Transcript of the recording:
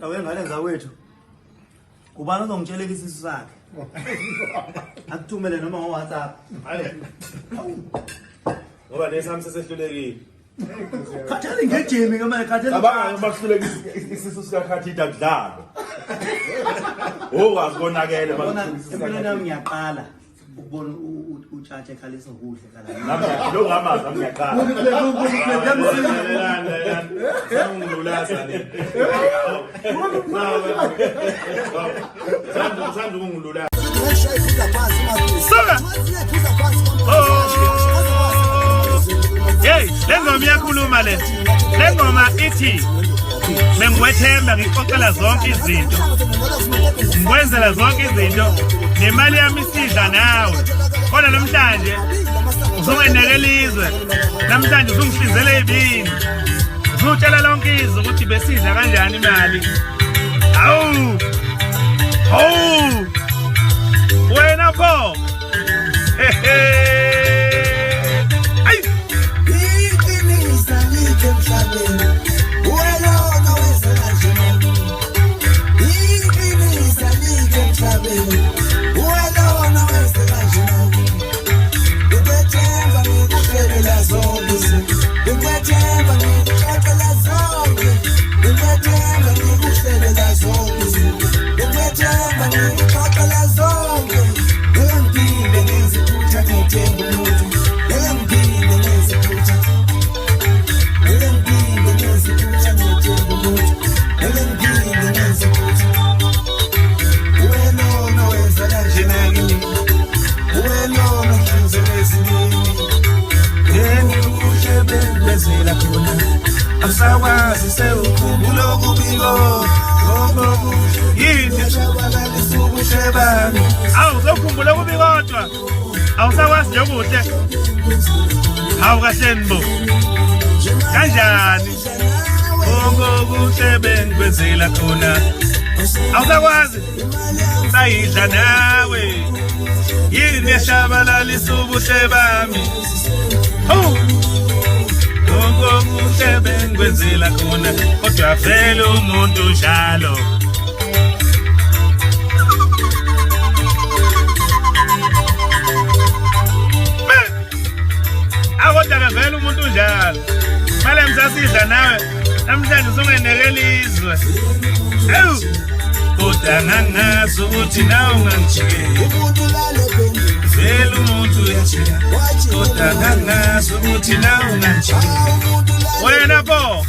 Awengane zawethu. Kubani ozongitsheleka isisu sakhe? Akuthumele noma ngo WhatsApp. Hayi. Ngoba nesami sesehlulekile. Khathele ngejimi ngama khathele. Abanga bakuhluleka isisu sikakhathita kudlalo. Wazibonakele Empeleni nami ngiyaqala ukubona utshatshe ekhalisa kuhle kala. Namhlanje lo ngamazi ngiyaqala. Ngilulaza le. Sanda ungilulaza. Hey, lengoma iyakhuluma le. Lengoma ithi mengwethemba ngixoxela zonke izinto. Ngikwenzela zonke izinto nemali yami isidla nawe. Kodwa namhlanje uzongenekela izwe. Namhlanje uzongihlinzela ibini. Uzotshela lonke izwe ukuthi besidla kanjani imali. Awu! Oh! Wena pho. Ay! Iqinisa lithi emhlabeni. Wena wezela nje. Iqinisa lithi emhlabeni. Wena wezela nje. Ukwethemba ngikuhlelela zonke izinto. Ukwethemba ngikuhlelela zonke. Ukwethemba ngikuhlelela zonke izinto. Ukwethemba ngikuhlelela zonke. Ngempilo ngiziphutha ngithemba umuntu. Ngempilo ngiziphutha. Ngempilo ngiziphutha ngithemba umuntu. Ngempilo ngiziphutha. Wena wezela nje nakini. Wena ngihlinzela ezindini. Ngikuhle benzela khona. Asakwazi sewukhumbula okubiko. Yini? Shabalalisubusebami. Awu sokhumbula kubi kodwa. Awusakwazi nje kuhle. Hawu kahleni bo. Kanjani? Okuhle bengikwenzela khona. Awusakwazi? Sayidla nawe. Yini eshabalalisa ubuhle bami? Ho! Okuhle bengikwenzela khona. Kodwa vele umuntu njalo. Kodwa vele umuntu njalo. Manje msasidla nawe. Namhlanje uzongenekela izwe. Ewu! Kodwa ngangazi ukuthi nawe ungangijikeli. Umuntu lale bendini. Vele umuntu uyajika. Kodwa ngangazi ukuthi nawe ungangijikeli. Umuntu lale. Wena pho.